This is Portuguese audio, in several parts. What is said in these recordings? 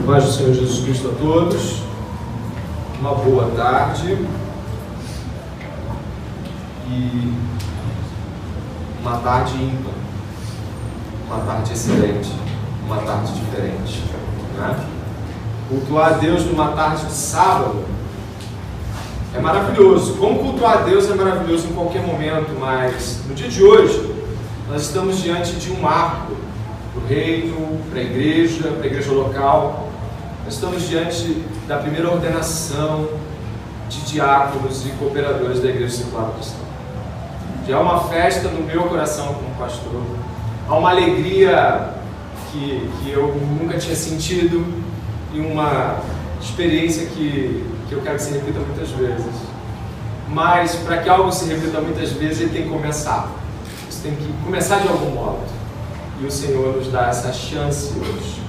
Paz do Senhor Jesus Cristo a todos, uma boa tarde e uma tarde ímpar, uma tarde excelente, uma tarde diferente, né? Cultuar a Deus numa tarde de sábado é maravilhoso. Como cultuar a Deus é maravilhoso em qualquer momento, mas no dia de hoje nós estamos diante de um marco para o reino, para a igreja local. Nós estamos diante da primeira ordenação de diáconos e cooperadores da Igreja Secular Cristã. Já é uma festa no meu coração como pastor, há uma alegria que eu nunca tinha sentido e uma experiência que eu quero que se repita muitas vezes. Mas para que algo se repita muitas vezes, ele tem que começar. Você tem que começar de algum modo. E o Senhor nos dá essa chance hoje.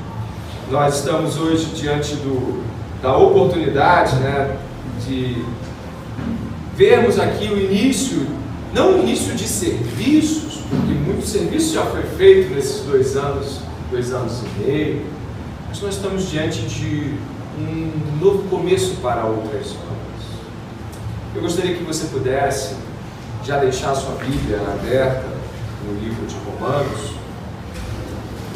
Nós estamos hoje diante da oportunidade, né, de vermos aqui o início, não o início de serviços, porque muito serviço já foi feito nesses 2 anos e meio, mas nós estamos diante de um novo começo para outras obras. Eu gostaria que você pudesse já deixar a sua Bíblia aberta no livro de Romanos,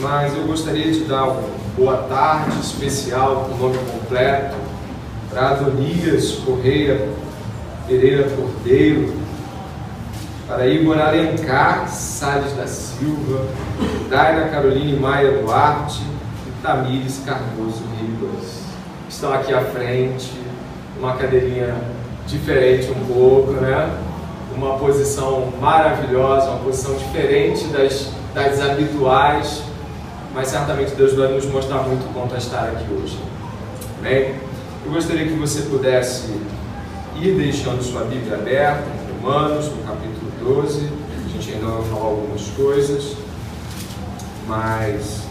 mas eu gostaria de dar uma boa tarde especial com o nome completo para Adonias Correia Pereira Cordeiro, para Igor Alencar Salles da Silva, Daina Caroline Maia Duarte e Tamires Cardoso Ribas. Estão aqui à frente, uma cadeirinha diferente um pouco, né? Uma posição maravilhosa, uma posição diferente das habituais, mas certamente Deus vai nos mostrar muito quanto a estar aqui hoje. Amém? Eu gostaria que você pudesse ir deixando sua Bíblia aberta em Romanos, no capítulo 12. A gente ainda vai falar algumas coisas, mas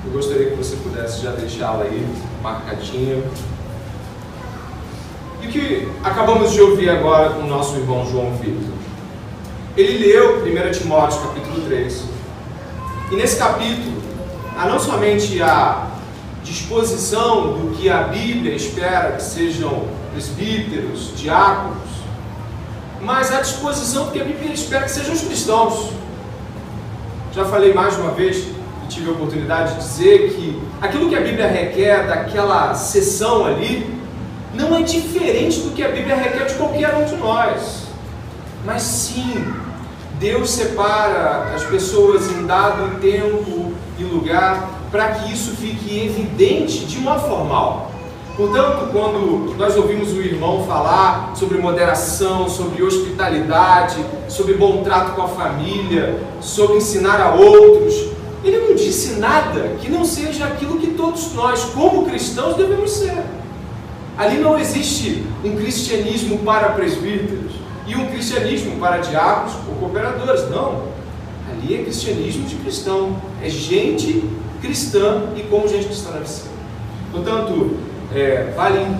eu gostaria que você pudesse já deixá-la aí marcadinha. E o que acabamos de ouvir agora com o nosso irmão João Vitor? Ele leu 1 Timóteo capítulo 3. E nesse capítulo, há não somente a disposição do que a Bíblia espera que sejam presbíteros, diáconos, mas a disposição do que a Bíblia espera que sejam os cristãos. Já falei mais uma vez e tive a oportunidade de dizer que aquilo que a Bíblia requer daquela sessão ali não é diferente do que a Bíblia requer de qualquer um de nós. Mas sim, Deus separa as pessoas em dado tempo e lugar para que isso fique evidente de modo formal. Portanto, quando nós ouvimos o irmão falar sobre moderação, sobre hospitalidade, sobre bom trato com a família, sobre ensinar a outros, ele não disse nada que não seja aquilo que todos nós, como cristãos, devemos ser. Ali não existe um cristianismo para presbíteros e um cristianismo para diáconos ou cooperadores, não. Ali é cristianismo de cristão, é gente cristã e como gente cristã deve ser. Portanto, vale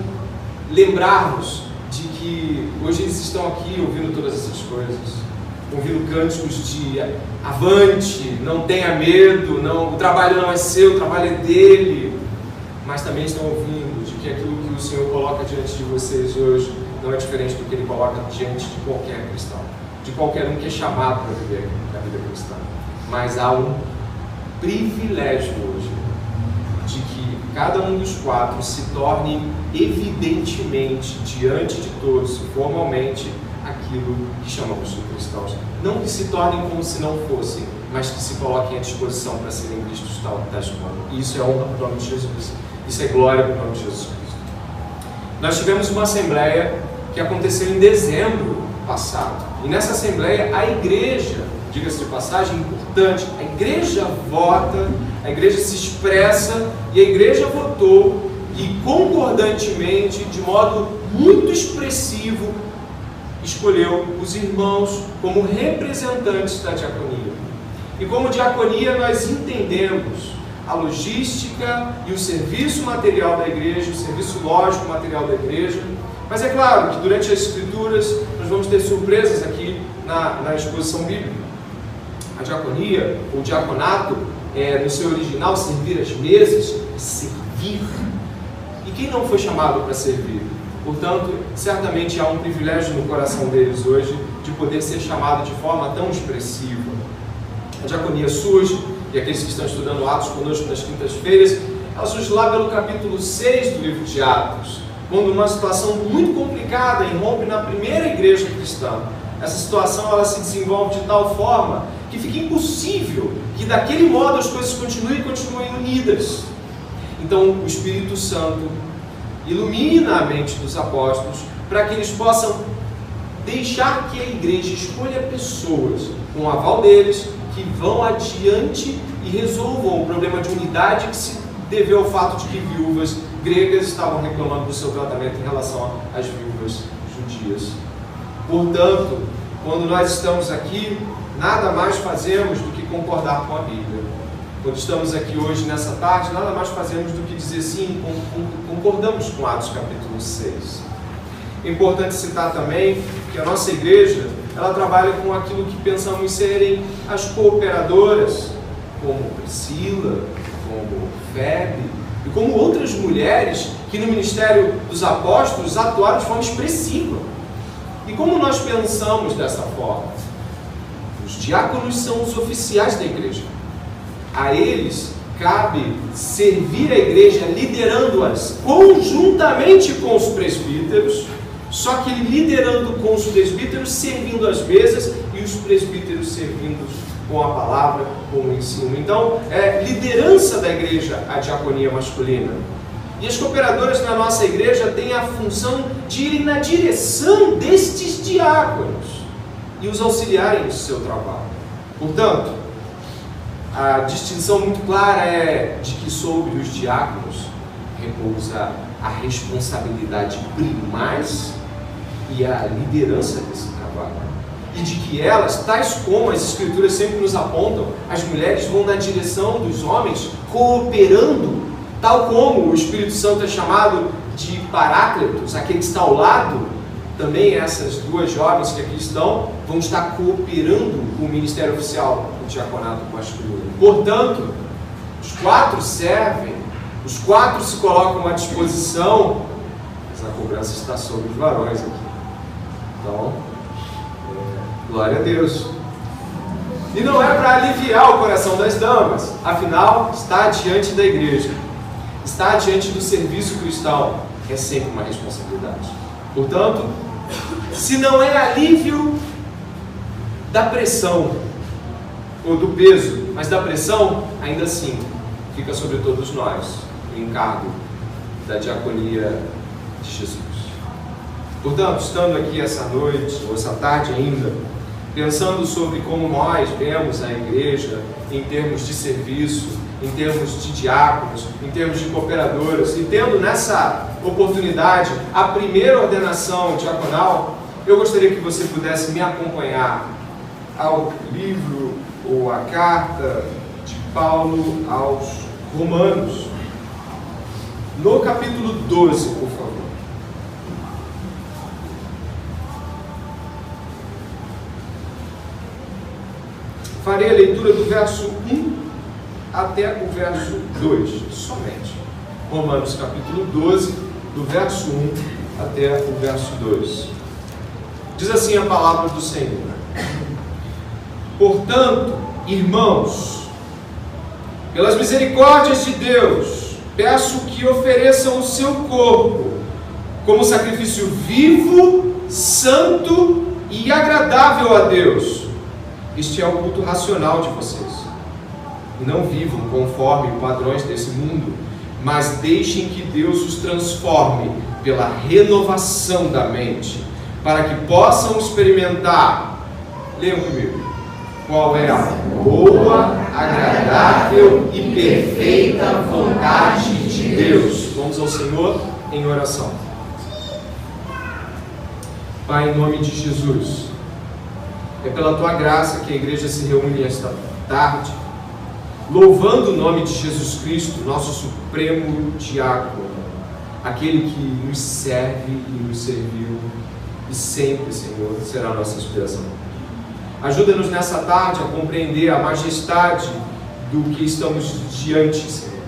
lembrarmos de que hoje eles estão aqui ouvindo todas essas coisas, ouvindo cânticos de avante, não tenha medo, não, o trabalho não é seu, o trabalho é dele, mas também estão ouvindo de que aquilo que o Senhor coloca diante de vocês hoje não é diferente do que Ele coloca diante de qualquer cristão, de qualquer um que é chamado para viver a vida cristã. Mas há um privilégio hoje de que cada um dos 4 se torne evidentemente diante de todos, formalmente, aquilo que chamamos de cristãos. Não que se tornem como se não fossem, mas que se coloquem à disposição para serem vistos tais como. Isso é honra para o nome de Jesus. Isso é glória para o nome de Jesus Cristo. Nós tivemos uma assembleia que aconteceu em dezembro passado. E nessa assembleia a igreja, diga-se de passagem, importante, a igreja vota, a igreja se expressa e a igreja votou e concordantemente, de modo muito expressivo, escolheu os irmãos como representantes da diaconia. E como diaconia nós entendemos a logística e o serviço material da igreja, o serviço lógico material da igreja, mas é claro que durante as escrituras nós vamos ter surpresas aqui na exposição bíblica. diaconia, ou diaconato, no seu original, servir as mesas, servir servir. E quem não foi chamado para servir? Portanto, certamente há um privilégio no coração deles hoje de poder ser chamado de forma tão expressiva. A diaconia surge, e aqueles que estão estudando Atos conosco nas quintas-feiras, ela surge lá pelo capítulo 6 do livro de Atos, quando uma situação muito complicada irrompe na primeira igreja cristã. Essa situação ela se desenvolve de tal forma que fica impossível que daquele modo as coisas continuem unidas. Então o Espírito Santo ilumina a mente dos apóstolos para que eles possam deixar que a igreja escolha pessoas com o aval deles que vão adiante e resolvam o problema de unidade que se deveu ao fato de que viúvas gregas estavam reclamando do seu tratamento em relação às viúvas judias. Portanto, quando nós estamos aqui, nada mais fazemos do que concordar com a Bíblia. Quando estamos aqui hoje, nessa tarde, nada mais fazemos do que dizer sim, concordamos com Atos capítulo 6. É importante citar também que a nossa igreja, ela trabalha com aquilo que pensamos serem as cooperadoras, como Priscila, como Febe, e como outras mulheres que no ministério dos apóstolos atuaram de forma expressiva. E como nós pensamos dessa forma? Os diáconos são os oficiais da igreja. A eles cabe servir a igreja liderando-as conjuntamente com os presbíteros, só que liderando com os presbíteros, servindo as mesas e os presbíteros servindo com a palavra, com o ensino. Então, é liderança da igreja a diaconia masculina. E as cooperadoras na nossa igreja têm a função de irem na direção destes diáconos e os auxiliarem no seu trabalho. Portanto, a distinção muito clara é de que sobre os diáconos repousa a responsabilidade primaz e a liderança desse trabalho. E de que elas, tais como as Escrituras sempre nos apontam, as mulheres vão na direção dos homens, cooperando, tal como o Espírito Santo é chamado de Paráclitos, aquele que está ao lado. Também essas duas jovens que aqui estão vão estar cooperando com o ministério oficial do diaconato masculino. Portanto, os quatro servem, os quatro se colocam à disposição, mas a cobrança está sobre os varões aqui. Então, glória a Deus. E não é para aliviar o coração das damas, afinal, está diante da igreja, está diante do serviço cristão, é sempre uma responsabilidade. Portanto, se não é alívio da pressão ou do peso, mas da pressão, ainda assim, fica sobre todos nós o encargo da diaconia de Jesus. Portanto, estando aqui essa noite, ou essa tarde ainda, pensando sobre como nós vemos a igreja em termos de serviço, em termos de diáconos, em termos de cooperadoras, e tendo nessa oportunidade a primeira ordenação diaconal, eu gostaria que você pudesse me acompanhar ao livro ou à carta de Paulo aos Romanos, no capítulo 12, por favor. Farei a leitura do verso 1 até o verso 2, somente. Romanos capítulo 12, do verso 1 até o verso 2. Diz assim a palavra do Senhor: Portanto, irmãos, pelas misericórdias de Deus, peço que ofereçam o seu corpo como sacrifício vivo, santo e agradável a Deus. Este é o culto racional de vocês. E não vivam conforme os padrões desse mundo, mas deixem que Deus os transforme pela renovação da mente, para que possam experimentar, leiam comigo, qual é a boa, agradável e perfeita vontade de Deus. Vamos ao Senhor em oração. Pai, em nome de Jesus, é pela Tua graça que a igreja se reúne esta tarde, louvando o nome de Jesus Cristo, nosso supremo diácono, aquele que nos serve e nos serviu, e sempre, Senhor, será a nossa inspiração. Ajuda-nos nessa tarde a compreender a majestade do que estamos diante, Senhor.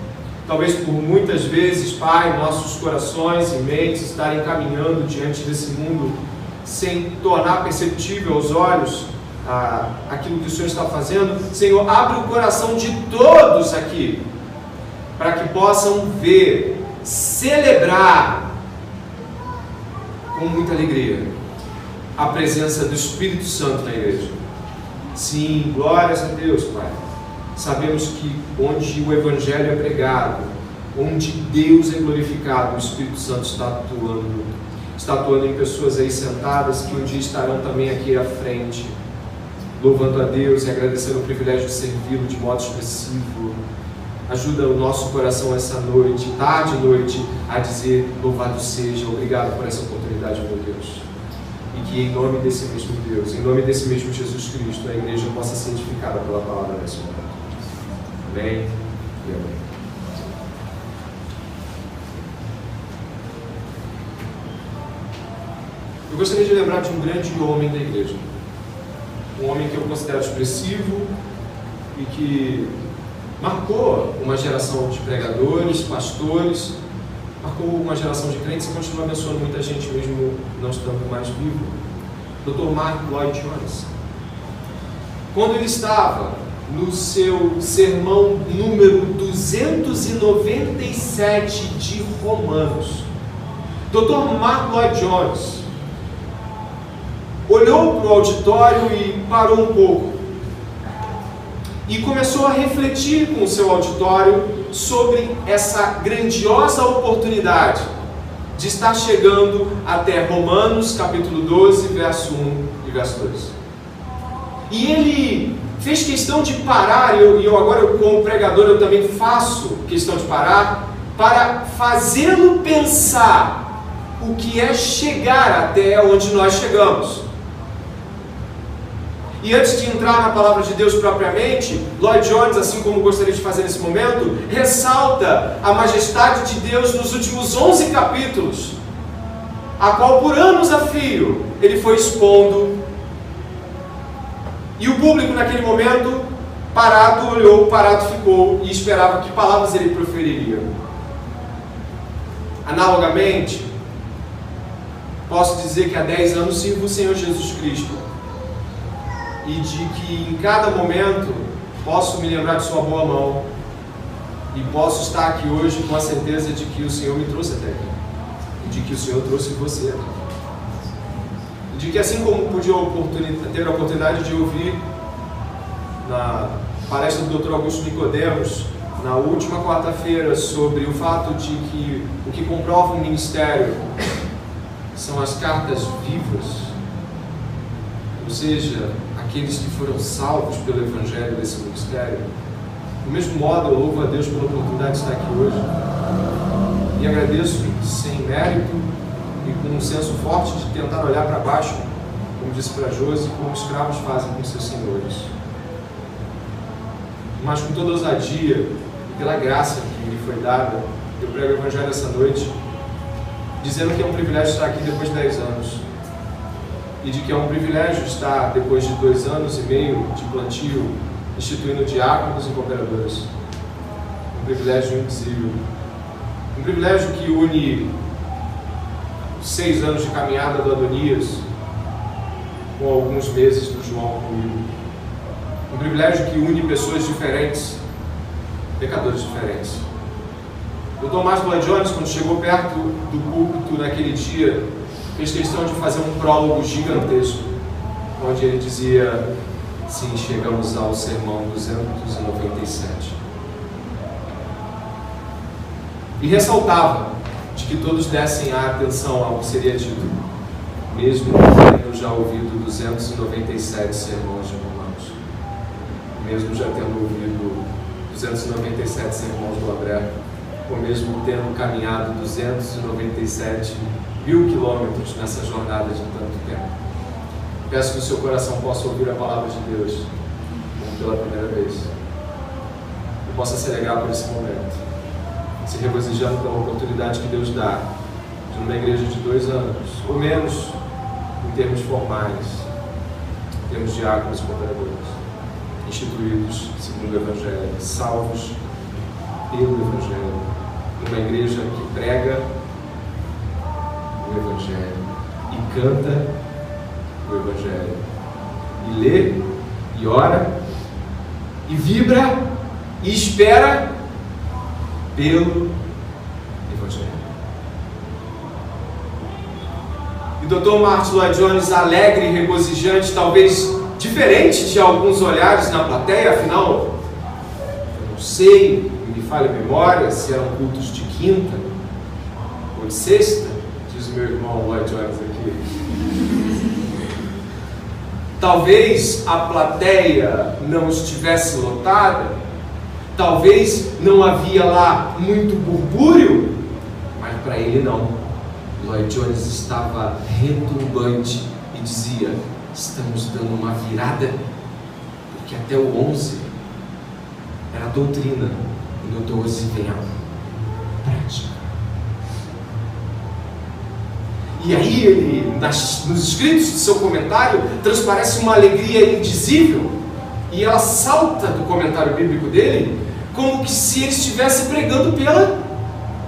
talvez por muitas vezes, Pai, nossos corações e mentes estarem caminhando diante desse mundo sem tornar perceptível aos olhos aquilo que o Senhor está fazendo. Senhor, abre o coração de todos aqui, para que possam ver, celebrar com muita alegria a presença do Espírito Santo na igreja. Sim, glórias a Deus, Pai. Sabemos que onde o Evangelho é pregado, onde Deus é glorificado, o Espírito Santo está atuando em pessoas aí sentadas que um dia estarão também aqui à frente, louvando a Deus e agradecendo o privilégio de servi-lo de modo expressivo. Ajuda o nosso coração essa noite, tarde e noite, a dizer: louvado seja, obrigado por essa oportunidade, meu Deus. E que em nome desse mesmo Deus, em nome desse mesmo Jesus Cristo, a igreja possa ser edificada pela palavra nesse momento. Amém e amém. Eu gostaria de lembrar de um grande homem da igreja. Um homem que eu considero expressivo e que marcou uma geração de pregadores, pastores, marcou uma geração de crentes e continua abençoando muita gente mesmo não estando mais vivo. Dr. Mark Lloyd Jones. Quando ele estava no seu sermão número 297 de Romanos, Dr. Mark Lloyd Jones olhou para o auditório e parou um pouco e começou a refletir com o seu auditório sobre essa grandiosa oportunidade de estar chegando até Romanos capítulo 12, verso 1 e verso 2. E ele fez questão de parar, e eu agora como pregador eu também faço questão de parar, para fazê-lo pensar o que é chegar até onde nós chegamos. E antes de entrar na palavra de Deus propriamente, Lloyd Jones, assim como gostaria de fazer nesse momento, ressalta a majestade de Deus nos últimos 11 capítulos, a qual por anos a fio ele foi expondo. E o público naquele momento, parado olhou, parado ficou e esperava que palavras ele proferiria. Analogamente, posso dizer que há 10 anos sirvo o Senhor Jesus Cristo e de que em cada momento posso me lembrar de sua boa mão e posso estar aqui hoje com a certeza de que o Senhor me trouxe até aqui e de que o Senhor trouxe você aqui. De que assim como pude ter a oportunidade de ouvir na palestra do Dr. Augusto Nicodemos, na última quarta-feira, sobre o fato de que o que comprova um ministério são as cartas vivas, ou seja, aqueles que foram salvos pelo Evangelho desse ministério. Do mesmo modo, eu louvo a Deus pela oportunidade de estar aqui hoje e agradeço sem mérito e com um senso forte de tentar olhar para baixo, como disse para Josi, como escravos fazem com seus senhores. Mas com toda ousadia e pela graça que me foi dada, eu prego o Evangelho essa noite, dizendo que é um privilégio estar aqui depois de 10 anos e de que é um privilégio estar depois de 2 anos e meio de plantio instituindo diáconos e cooperadores. Um privilégio indizível. Um privilégio que une 6 anos de caminhada do Adonias com alguns meses do João comigo. Um privilégio que une pessoas diferentes, pecadores diferentes. O Tomás Lloyd Jones, quando chegou perto do púlpito naquele dia, fez questão de fazer um prólogo gigantesco, onde ele dizia: sim, chegamos ao sermão 297. E ressaltava de que todos dessem a atenção ao que seria dito, mesmo tendo já ouvido 297 sermões de Romanos, mesmo já tendo ouvido 297 sermões do Abré, ou mesmo tendo caminhado 297 mil quilômetros nessa jornada de tanto tempo. Peço que o seu coração possa ouvir a palavra de Deus, como pela primeira vez, e possa se alegrar por esse momento, se regozijando pela oportunidade que Deus dá de uma igreja de 2 anos, ou menos, em termos formais, em termos diáconos e cooperadores, instituídos segundo o Evangelho, salvos pelo Evangelho, numa igreja que prega o Evangelho e canta o Evangelho, e lê, e ora, e vibra, e espera pelo Evangelho. E o Dr. Martyn Lloyd-Jones, alegre e regozijante, talvez diferente de alguns olhares na plateia, afinal, eu não sei, me falha a memória, se eram cultos de quinta ou de sexta, diz o meu irmão Lloyd-Jones aqui. Talvez a plateia não estivesse lotada, talvez não havia lá muito burbúrio, mas para ele não. Lloyd-Jones estava retumbante e dizia: estamos dando uma virada, porque até o 11 era a doutrina, e no 12 vem a prática. E aí ele, nos escritos de seu comentário, transparece uma alegria indizível, e ela salta do comentário bíblico dele, como que se ele estivesse pregando pela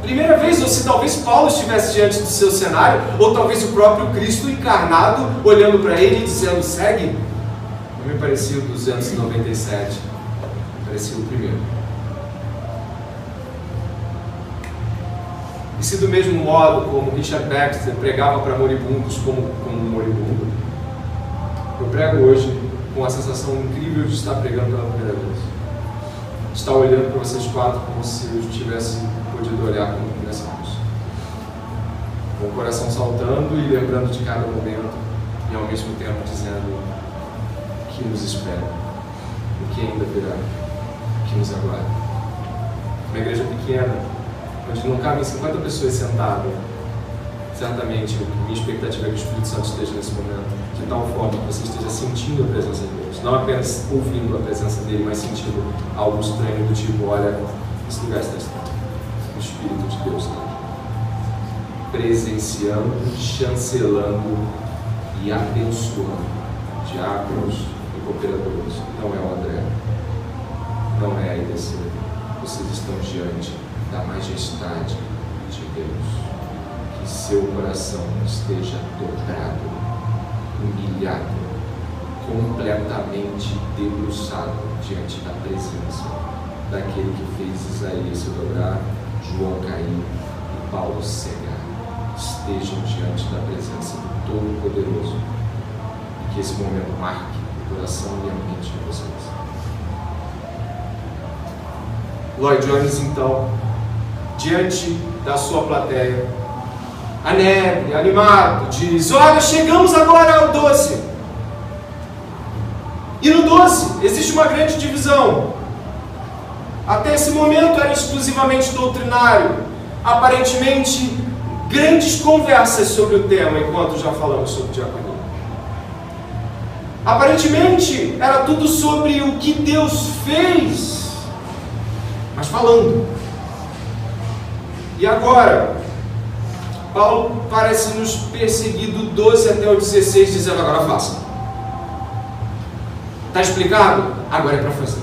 primeira vez, ou se talvez Paulo estivesse diante do seu cenário, ou talvez o próprio Cristo encarnado, olhando para ele e dizendo: segue. Não me parecia o 297, me parecia o primeiro. E se do mesmo modo como Richard Baxter pregava para moribundos como um moribundo, eu prego hoje com a sensação incrível de estar pregando pela primeira vez. Estar olhando para vocês quatro como se eu tivesse podido olhar quando começamos. Com o coração saltando e lembrando de cada momento, e ao mesmo tempo dizendo o que nos espera, o que ainda virá, o que nos aguarda. Uma igreja pequena, onde não cabem 50 pessoas sentadas, certamente minha expectativa é que o Espírito Santo esteja nesse momento, de tal forma que você esteja sentindo a presença de Deus, não apenas ouvindo a presença dele, mas sentindo algo estranho do tipo: olha, esse lugar está estranho, o Espírito de Deus está aqui, presenciando, chancelando e abençoando diáconos e cooperadores. Não é o André, não é a IDC, vocês estão diante da majestade de Deus. Que seu coração esteja dobrado, humilhado, completamente debruçado diante da presença daquele que fez Isaías se dobrar, João cair e Paulo cegar. Estejam diante da presença do Todo-Poderoso, e que esse momento marque o coração e a mente de vocês. Lloyd-Jones, então, diante da sua plateia, alegre, animado, diz: olha, chegamos agora ao 12. E no 12 existe uma grande divisão. Até esse momento era exclusivamente doutrinário, aparentemente grandes conversas sobre o tema, enquanto já falamos sobre diaconia. Aparentemente era tudo sobre o que Deus fez, mas falando. E agora, Paulo parece nos perseguir do 12 até o 16, dizendo: agora faça. Está explicado? Agora é para fazer.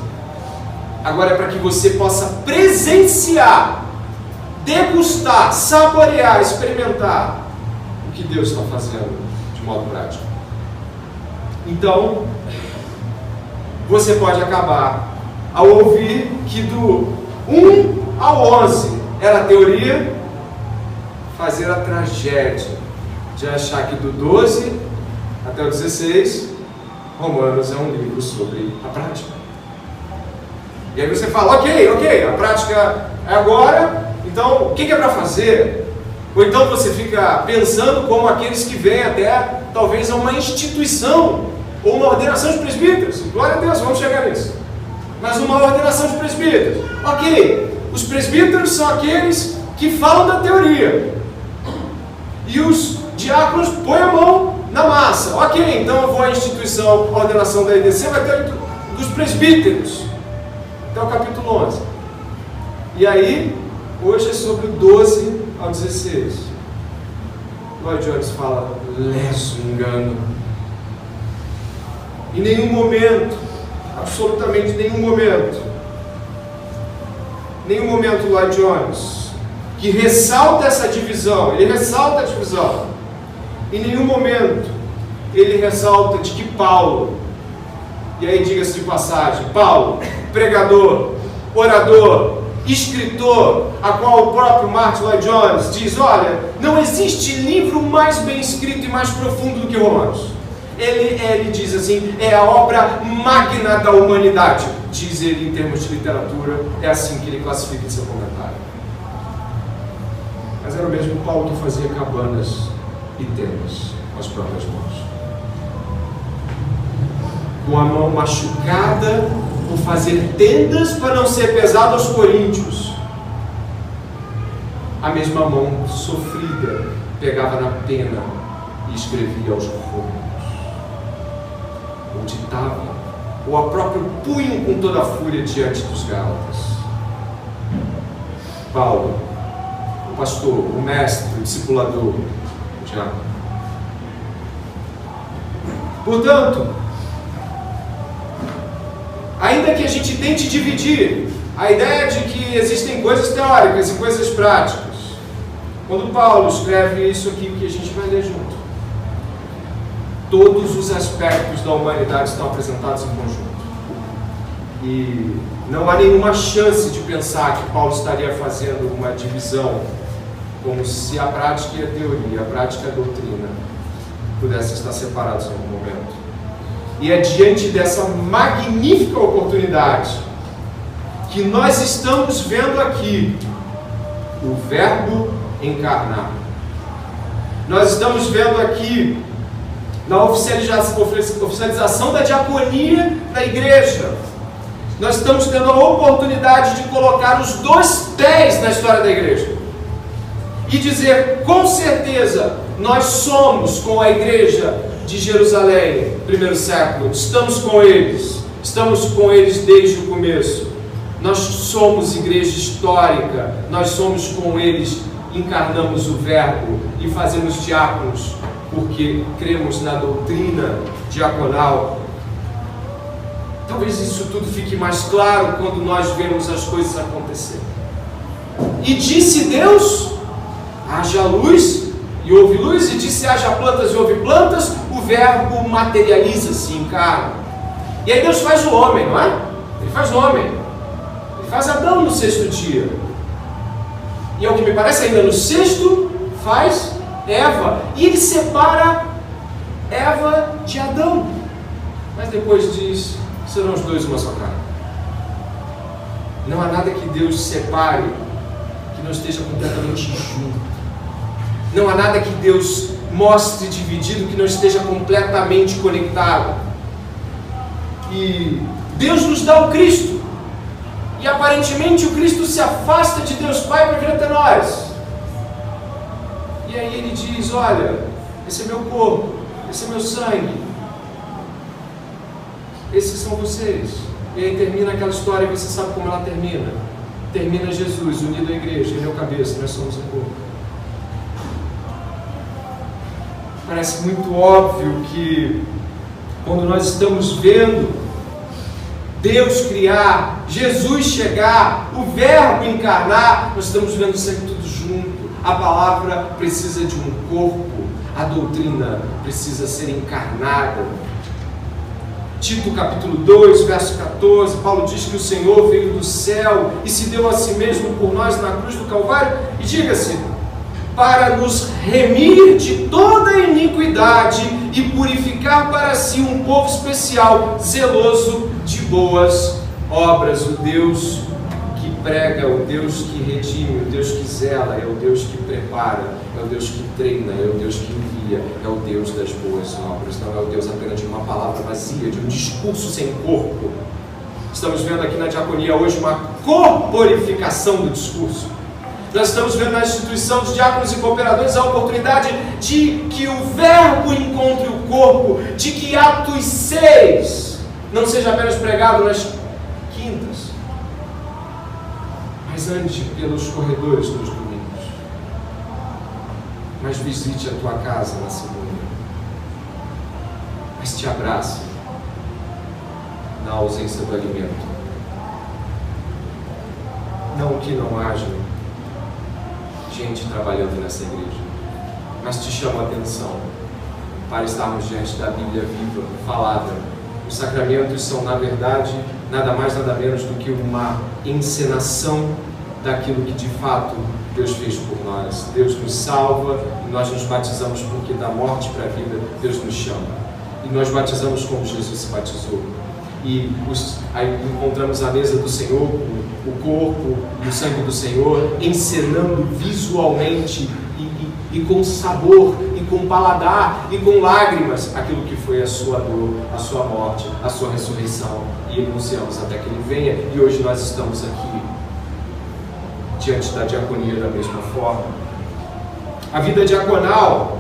Agora é para que você possa presenciar, degustar, saborear, experimentar o que Deus está fazendo de modo prático. Então, você pode acabar ao ouvir que do 1 ao 11 era a teoria, fazer a tragédia de achar que do 12 até o 16, Romanos é um livro sobre a prática. E aí você fala: ok, a prática é agora, então o que é para fazer? Ou então você fica pensando como aqueles que vêm até talvez a uma instituição ou uma ordenação de presbíteros. Glória a Deus, vamos chegar nisso. Mas uma ordenação de presbíteros. Ok, os presbíteros são aqueles que falam da teoria, e os diáconos põem a mão na massa. Ok, então eu vou à instituição, a ordenação da IDC vai ter dos presbíteros, até o capítulo 11. E aí, hoje é sobre o 12 ao 16. Lloyd-Jones fala: leso engano. Em nenhum momento, absolutamente nenhum momento, nenhum momento Lloyd Jones, que ressalta essa divisão, ele ressalta a divisão. Em nenhum momento ele ressalta de que Paulo, e aí diga-se de passagem, Paulo, pregador, orador, escritor, a qual o próprio Martin Lloyd Jones diz, olha, não existe livro mais bem escrito e mais profundo do que Romanos. Ele diz assim, é a obra magna da humanidade, diz ele em termos de literatura, é assim que ele classifica em seu comentário. Mas era o mesmo Paulo que fazia cabanas e tendas com as próprias mãos. Com a mão machucada por fazer tendas para não ser pesado aos coríntios. A mesma mão sofrida pegava na pena e escrevia aos romanos. Ou ditava, ou a próprio punho com toda a fúria diante dos gálatas. Paulo, o pastor, o mestre, o discipulador, o diácono. Portanto, ainda que a gente tente dividir a ideia de que existem coisas teóricas e coisas práticas, quando Paulo escreve isso aqui que a gente vai ler junto, todos os aspectos da humanidade estão apresentados em conjunto. E não há nenhuma chance de pensar que Paulo estaria fazendo uma divisão, como se a prática e a teoria, a prática e a doutrina, pudessem estar separados em algum momento. E é diante dessa magnífica oportunidade que nós estamos vendo aqui o Verbo encarnar. Nós estamos vendo aqui na oficialização da diaconia da igreja. Nós estamos tendo a oportunidade de colocar os dois pés na história da igreja e dizer com certeza, nós somos com a igreja de Jerusalém, primeiro século, estamos com eles desde o começo. Nós somos igreja histórica, nós somos com eles, encarnamos o Verbo e fazemos diáconos, porque cremos na doutrina diaconal. Talvez isso tudo fique mais claro quando nós vemos as coisas acontecerem. E disse Deus, haja luz, e houve luz, e disse haja plantas e houve plantas, o Verbo materializa-se, encarna. E aí Deus faz o homem, não é? Ele faz o homem. Ele faz Adão no sexto dia. E ao que me parece ainda no sexto, faz Eva. E ele separa Eva de Adão. Mas depois diz, serão os dois uma só carne. Não há nada que Deus separe que não esteja completamente junto. Não há nada que Deus mostre dividido que não esteja completamente conectado. E Deus nos dá o Cristo. E aparentemente o Cristo se afasta de Deus Pai para vir até nós. E aí ele diz, olha, esse é meu corpo, esse é meu sangue. Esses são vocês. E aí termina aquela história e você sabe como ela termina. Termina Jesus unido à igreja, ele é o cabeça, nós somos o corpo. Parece muito óbvio que quando nós estamos vendo Deus criar, Jesus chegar, o Verbo encarnar, nós estamos vendo sempre tudo junto. A palavra precisa de um corpo, a doutrina precisa ser encarnada. Tito capítulo 2, verso 14, Paulo diz que o Senhor veio do céu e se deu a si mesmo por nós na cruz do Calvário, e diga-se, para nos remir de toda a iniquidade e purificar para si um povo especial, zeloso de boas obras. O Deus que prega, o Deus que redime, o Deus que zela, é o Deus que prepara, é o Deus que treina, é o Deus que envia, é o Deus das boas obras. Não é o Deus apenas de uma palavra vazia, de um discurso sem corpo. Estamos vendo aqui na diaconia hoje uma corporificação do discurso. Nós estamos vendo na instituição dos diáconos e cooperadores a oportunidade de que o Verbo encontre o corpo, de que Atos 6 não seja apenas pregado nas quintas, mas ande pelos corredores nos domingos, mas visite a tua casa na segunda, mas te abrace na ausência do alimento. Não que não haja gente trabalhando nessa igreja, mas te chamo a atenção para estarmos diante da Bíblia viva, falada. Os sacramentos são, na verdade, nada mais, nada menos do que uma encenação daquilo que de fato Deus fez por nós. Deus nos salva e nós nos batizamos porque da morte para a vida Deus nos chama. E nós batizamos como Jesus se batizou. E aí encontramos a mesa do Senhor, o corpo e o sangue do Senhor, encenando visualmente e com sabor, e com paladar, e com lágrimas, aquilo que foi a sua dor, a sua morte, a sua ressurreição. E anunciamos até que Ele venha, e hoje nós estamos aqui, diante da diaconia da mesma forma. A vida diaconal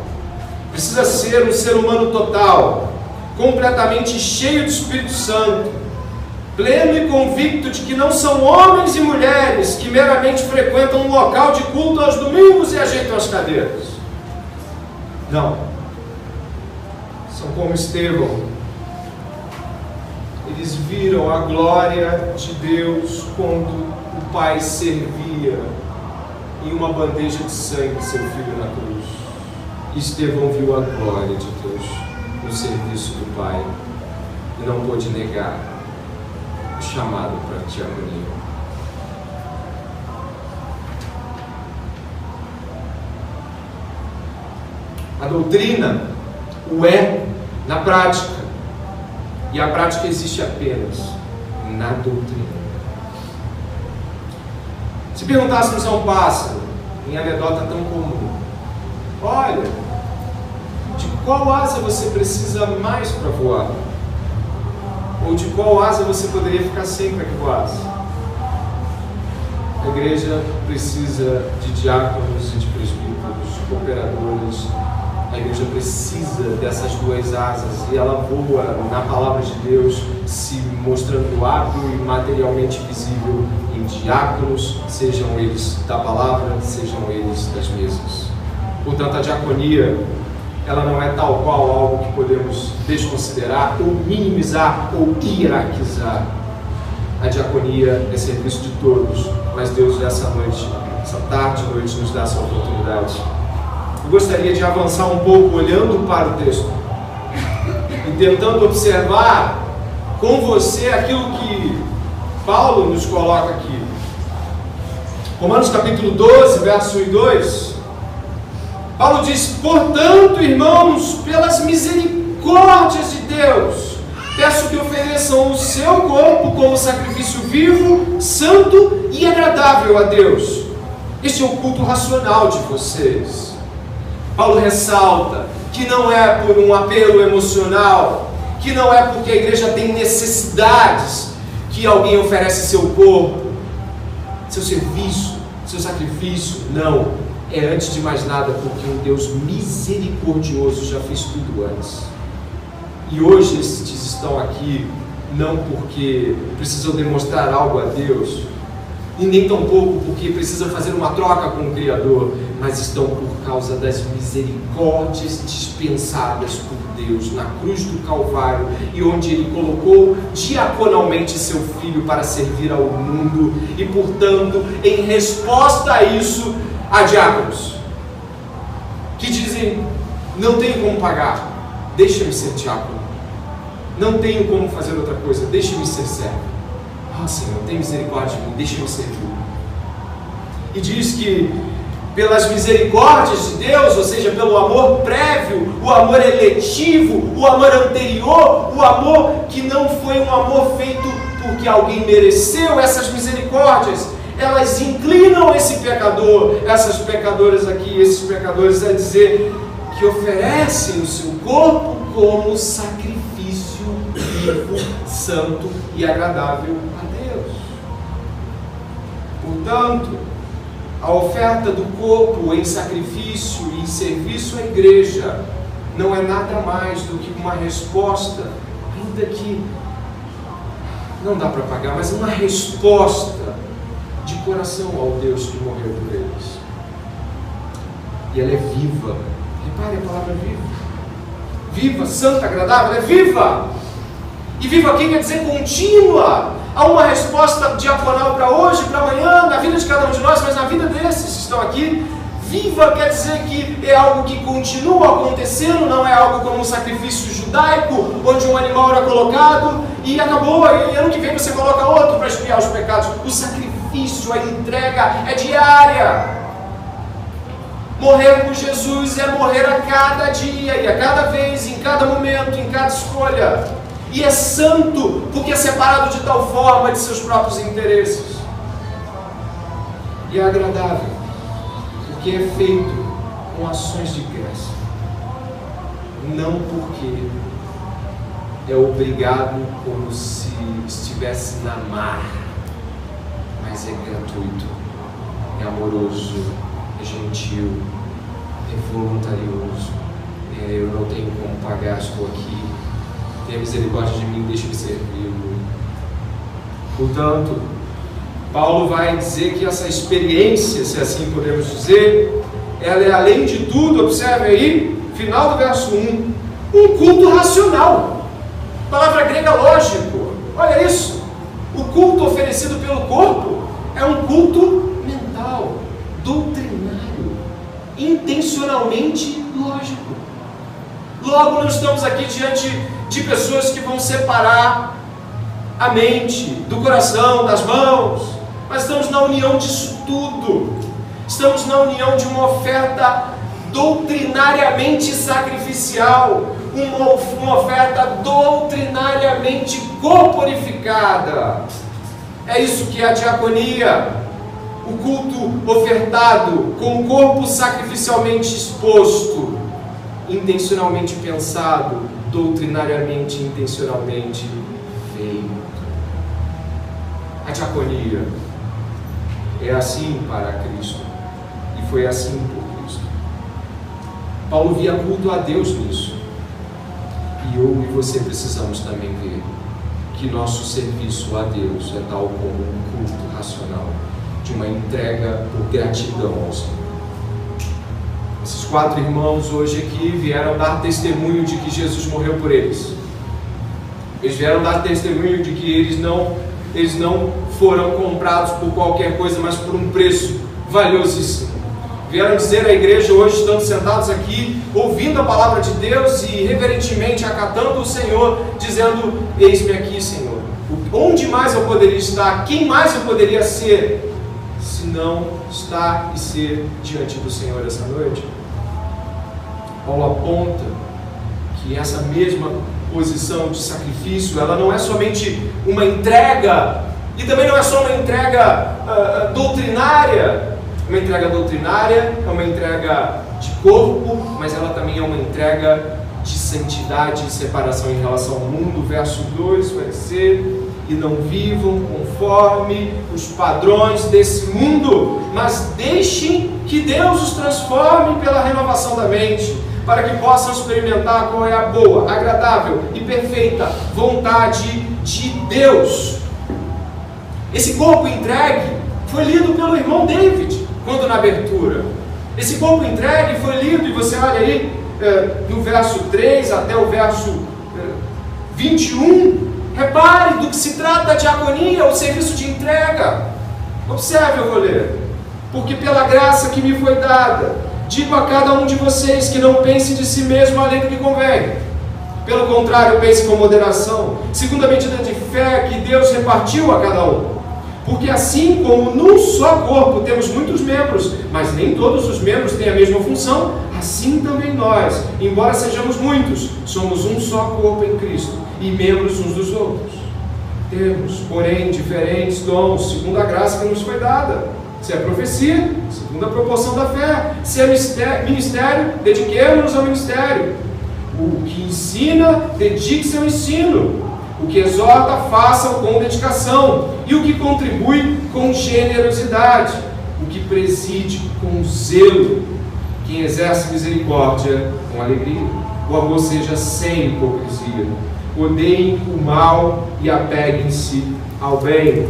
precisa ser um ser humano total, completamente cheio do Espírito Santo, pleno e convicto de que não são homens e mulheres que meramente frequentam um local de culto aos domingos e ajeitam as cadeiras. Não. São como Estevão. Eles viram a glória de Deus quando o Pai servia em uma bandeja de sangue seu filho na cruz. Estevão viu a glória de Deus no serviço do Pai e não pôde negar o chamado para a diaconia. A doutrina o é na prática, e a prática existe apenas na doutrina. Se perguntássemos a um pássaro, em anedota tão comum, olha, de qual asa você precisa mais para voar? Ou de qual asa você poderia ficar sem para que voasse? A igreja precisa de diáconos e de presbíteros, cooperadores. A igreja precisa dessas duas asas e ela voa na palavra de Deus, se mostrando hábil e materialmente visível em diáconos, sejam eles da palavra, sejam eles das mesas. Portanto, a diaconia, ela não é tal qual algo que podemos desconsiderar ou minimizar ou hierarquizar. A diaconia é serviço de todos, mas Deus nessa noite, essa tarde e noite, nos dá essa oportunidade. Eu gostaria de avançar um pouco olhando para o texto e tentando observar com você aquilo que Paulo nos coloca aqui. Romanos capítulo 12, verso 1 e 2. Paulo diz: portanto, irmãos, pelas misericórdias de Deus, peço que ofereçam o seu corpo como sacrifício vivo, santo e agradável a Deus. Este é o culto racional de vocês. Paulo ressalta que não é por um apelo emocional, que não é porque a igreja tem necessidades que alguém oferece seu corpo, seu serviço, seu sacrifício. Não. É antes de mais nada porque um Deus misericordioso já fez tudo antes. E hoje estes estão aqui não porque precisam demonstrar algo a Deus, e nem tampouco porque precisam fazer uma troca com o Criador, mas estão por causa das misericórdias dispensadas por Deus na cruz do Calvário, e onde Ele colocou diaconalmente seu Filho para servir ao mundo, e portanto, em resposta a isso, há diáconos que dizem: não tenho como pagar, deixa-me ser diácono, não tenho como fazer outra coisa, deixa-me ser servo. Ah, Senhor, tem misericórdia de mim, deixa-me servir. E diz que pelas misericórdias de Deus, ou seja, pelo amor prévio, o amor eletivo, o amor anterior, o amor que não foi um amor feito porque alguém mereceu, essas misericórdias, elas inclinam esse pecador, essas pecadoras aqui, esses pecadores, a dizer que oferecem o seu corpo como sacrifício vivo, santo e agradável a Deus. Portanto, a oferta do corpo em sacrifício e em serviço à igreja não é nada mais do que uma resposta, ainda que não dá para pagar, mas uma resposta de coração ao Deus que morreu por eles. E ela é viva. Repare a palavra viva. Viva, santa, agradável, é viva. E viva aqui quer dizer contínua. há uma resposta diaconal para hoje, para amanhã, na vida de cada um de nós, mas na vida desses que estão aqui. Viva quer dizer que é algo que continua acontecendo, não é algo como um sacrifício judaico, onde um animal era colocado e acabou, e ano que vem você coloca outro para expiar os pecados. O sacrifício, a entrega é diária. Morrer por Jesus é morrer a cada dia, e a cada vez, em cada momento, em cada escolha. E é santo, porque é separado de tal forma de seus próprios interesses. E é agradável, porque é feito com ações de graça, não porque é obrigado como se estivesse na mar, mas é gratuito, é amoroso, é gentil, é voluntarioso. Eu não tenho como pagar, estou aqui, tenha misericórdia de mim, deixe-me servi-lo. Portanto, Paulo vai dizer que essa experiência, se assim podemos dizer, ela é além de tudo, observe aí, final do verso 1, um culto racional. Palavra grega lógico, olha isso. O culto oferecido pelo corpo é um culto mental, doutrinário, intencionalmente lógico. Logo, não estamos aqui diante de pessoas que vão separar a mente do coração, das mãos, mas estamos na união disso tudo. Estamos na união de uma oferta doutrinariamente sacrificial, uma oferta doutrinariamente corporificada. É isso que é a diaconia, o culto ofertado com o corpo sacrificialmente exposto, intencionalmente pensado, doutrinariamente, intencionalmente feito. A diaconia é assim para Cristo, e foi assim por Cristo. Paulo via culto a Deus nisso, e eu e você precisamos também ver que nosso serviço a Deus é tal como um culto racional, de uma entrega por gratidão ao Senhor. Esses 4 irmãos hoje aqui vieram dar testemunho de que Jesus morreu por eles. Eles vieram dar testemunho de que eles não foram comprados por qualquer coisa, mas por um preço valiosíssimo. Vieram dizer à igreja hoje, estando sentados aqui, ouvindo a palavra de Deus e reverentemente acatando o Senhor, dizendo: eis-me aqui, Senhor. Onde mais eu poderia estar? Quem mais eu poderia ser, se não estar e ser diante do Senhor essa noite? Paulo aponta que essa mesma posição de sacrifício, ela não é somente uma entrega, e também não é só uma entrega doutrinária. Uma entrega doutrinária é uma entrega de corpo, mas ela também é uma entrega de santidade e separação em relação ao mundo. Verso 2 vai ser: e não vivam conforme os padrões desse mundo, mas deixem que Deus os transforme pela renovação da mente, para que possam experimentar qual é a boa, agradável e perfeita vontade de Deus. Esse corpo entregue foi lido pelo irmão David, quando na abertura. Esse corpo entregue foi lido, e você olha aí, no verso 3 até o verso 21, repare do que se trata a diaconia, o serviço de entrega. Observe, eu vou ler. Porque pela graça que me foi dada, digo a cada um de vocês que não pense de si mesmo além do que convém. Pelo contrário, pense com moderação, segundo a medida de fé que Deus repartiu a cada um. Porque assim como num só corpo temos muitos membros, mas nem todos os membros têm a mesma função, assim também nós, embora sejamos muitos, somos um só corpo em Cristo, e membros uns dos outros. Temos, porém, diferentes dons, segundo a graça que nos foi dada. Se é profecia, segundo a proporção da fé. Se é ministério, dediquemos-nos ao ministério. O que ensina, dedique-se ao ensino. O que exorta, faça-o com dedicação. E o que contribui, com generosidade. O que preside, com zelo. Quem exerce misericórdia, com alegria. O amor seja sem hipocrisia. Odeiem o mal e apeguem-se ao bem.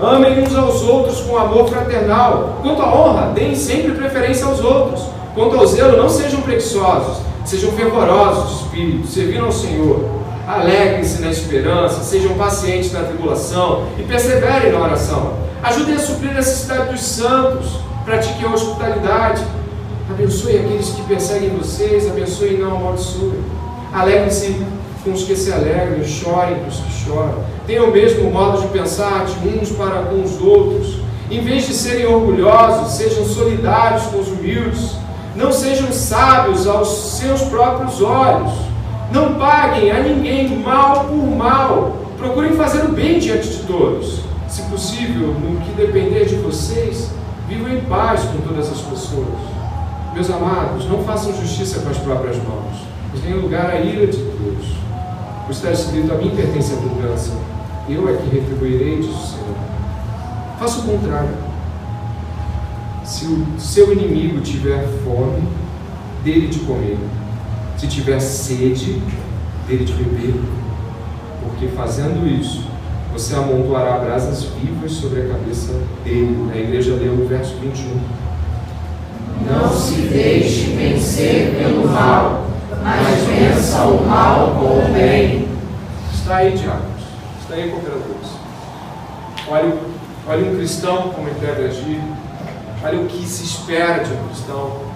Amem uns aos outros com amor fraternal. Quanto à honra, deem sempre preferência aos outros. Quanto ao zelo, não sejam preguiçosos, sejam fervorosos de espírito, servindo ao Senhor. Alegrem-se na esperança, sejam pacientes na tribulação e perseverem na oração. Ajudem a suprir a necessidade dos santos, pratiquem a hospitalidade. Abençoe aqueles que perseguem vocês, abençoe e não amaldiçoem. Alegrem-se com os que se alegram, chorem com os que choram. Tenham o mesmo modo de pensar de uns para com os outros. Em vez de serem orgulhosos, sejam solidários com os humildes. Não sejam sábios aos seus próprios olhos. Não paguem a ninguém mal por mal. Procurem fazer o bem diante de todos. Se possível, no que depender de vocês, vivam em paz com todas as pessoas. Meus amados, não façam justiça com as próprias mãos, mas deem lugar à ira de Deus. Pois está escrito: a mim pertence a vingança, eu é que retribuirei, diz o Senhor. Faça o contrário. Se o seu inimigo tiver fome, dê-lhe de comer. Se tiver sede, dê-lhe de beber. Porque fazendo isso, você amontoará brasas vivas sobre a cabeça dele. A igreja leu o verso 21. Não se deixe vencer pelo mal, mas vença o mal com o bem. Está aí, diáconos. Está aí, cooperadores. Olha um cristão como ele deve agir. Olha o que se espera de um cristão.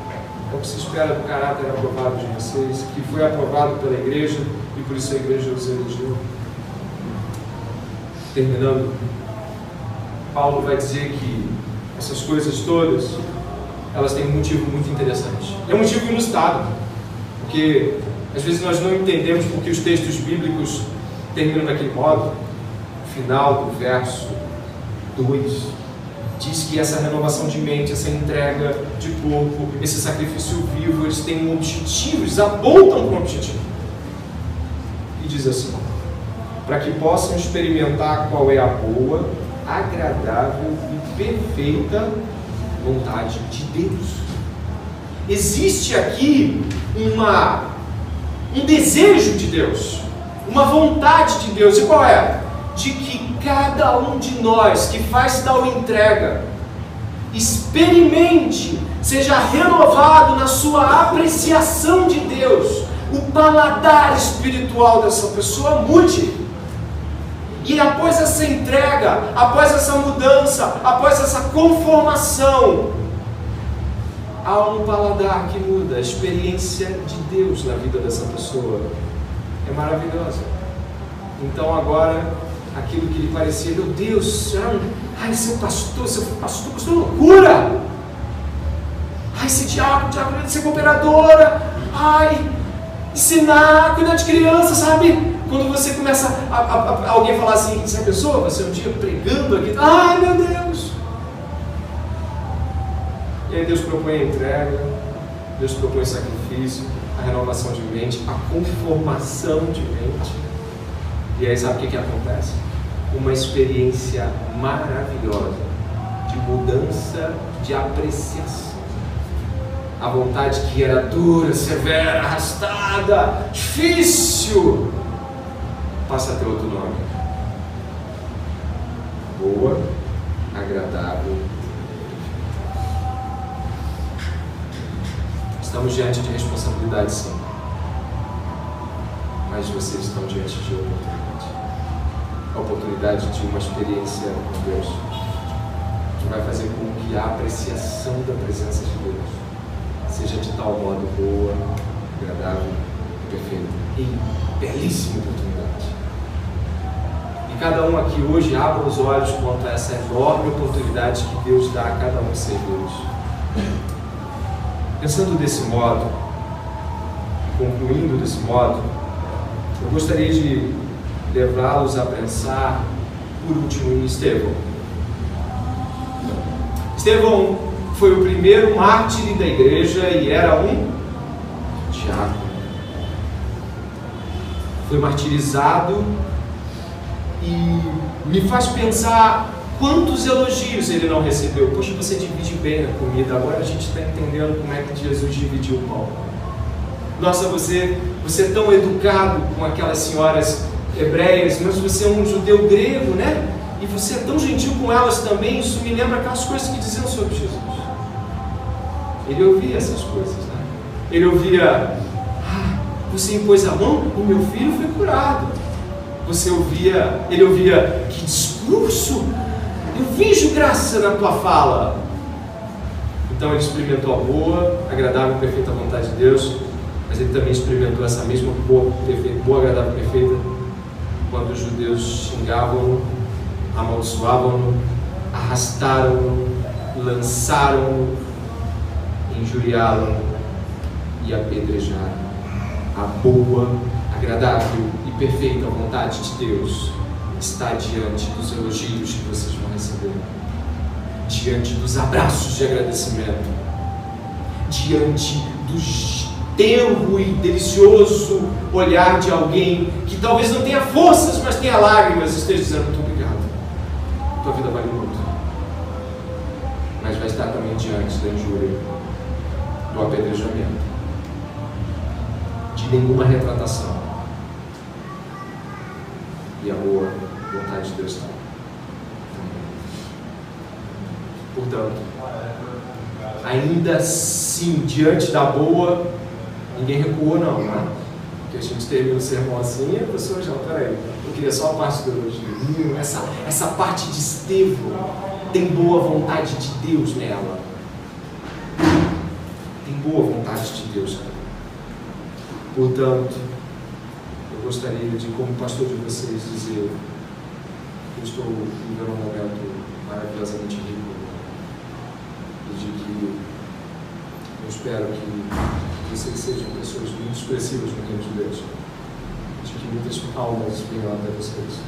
É o que se espera do caráter aprovado de vocês, que foi aprovado pela igreja e por isso a igreja os elegeu. Terminando, Paulo vai dizer que essas coisas todas, elas têm um motivo muito interessante. É um motivo inusitado, porque às vezes nós não entendemos porque os textos bíblicos terminam daquele modo. O final do verso 2 diz que essa renovação de mente, essa entrega de corpo, esse sacrifício vivo, eles têm um objetivo, eles apontam para um objetivo. E diz assim: para que possam experimentar qual é a boa, agradável e perfeita vontade de Deus. Existe aqui um desejo de Deus, uma vontade de Deus. E qual é? De que cada um de nós que faz tal entrega experimente, seja renovado na sua apreciação de Deus, o paladar espiritual dessa pessoa mude. E após essa entrega, após essa mudança, após essa conformação, há um paladar que muda. A experiência de Deus na vida dessa pessoa é maravilhosa. Então agora, aquilo que lhe parecia: meu Deus, ser pastor é loucura. Ser diácono, ser cooperadora, ensinar, cuidar de criança, sabe? Quando você começa alguém falar assim: essa pessoa, você um dia pregando aqui, meu Deus. E aí Deus propõe a entrega, Deus propõe o sacrifício, a renovação de mente, a conformação de mente. E aí sabe o que acontece? Uma experiência maravilhosa de mudança de apreciação. A vontade que era dura, severa, arrastada, difícil, passa a ter outro nome: boa, agradável. Estamos diante de responsabilidade, sim, mas vocês estão diante de oportunidade. A oportunidade de uma experiência com Deus, que vai fazer com que a apreciação da presença de Deus seja de tal modo boa, agradável e perfeita. E belíssima oportunidade. E cada um aqui hoje abra os olhos quanto a essa enorme oportunidade que Deus dá a cada um de ser Deus. Pensando desse modo, concluindo desse modo, eu gostaria de levá-los a pensar, por último, em Estevão. Estevão foi o primeiro mártir da igreja e era um diácono. Foi martirizado e me faz pensar quantos elogios ele não recebeu. Poxa, você divide bem a comida, agora a gente está entendendo como é que Jesus dividiu o pão. Nossa, você é tão educado com aquelas senhoras hebreias, mas você é um judeu grego, né? E você é tão gentil com elas também. Isso me lembra aquelas coisas que diziam sobre Jesus. Ele ouvia essas coisas, né? Ele ouvia: você impôs a mão e meu filho foi curado. Ele ouvia, que discurso, eu vejo graça na tua fala. Então ele experimentou a boa, agradável e perfeita vontade de Deus, mas ele também experimentou essa mesma boa, agradável e perfeita quando os judeus xingavam-no, amaldiçoavam-no, arrastaram-no, lançaram-no, injuriaram-no e apedrejaram. A boa, agradável e perfeita vontade de Deus está diante dos elogios que vocês vão receber, diante dos abraços de agradecimento, diante do tenro e delicioso olhar de alguém que talvez não tenha forças, mas tenha lágrimas e esteja dizendo: muito obrigado, tua vida vale muito. Mas vai estar também diante da injúria, do apedrejamento, de nenhuma retratação. E a boa vontade de Deus está. Portanto, ainda assim, diante da boa, ninguém recuou não, né? Porque a gente termina o sermão assim e a pessoa já, peraí, eu queria só a parte do elogio. Essa parte de Estevão tem boa vontade de Deus nela. Tem boa vontade de Deus, cara. Portanto, eu gostaria de, como pastor de vocês, dizer que eu estou vivendo um momento maravilhosamente rico e de que eu espero que vocês sejam pessoas muito expressivas no reino de Deus, de que muitas almas venham até vocês.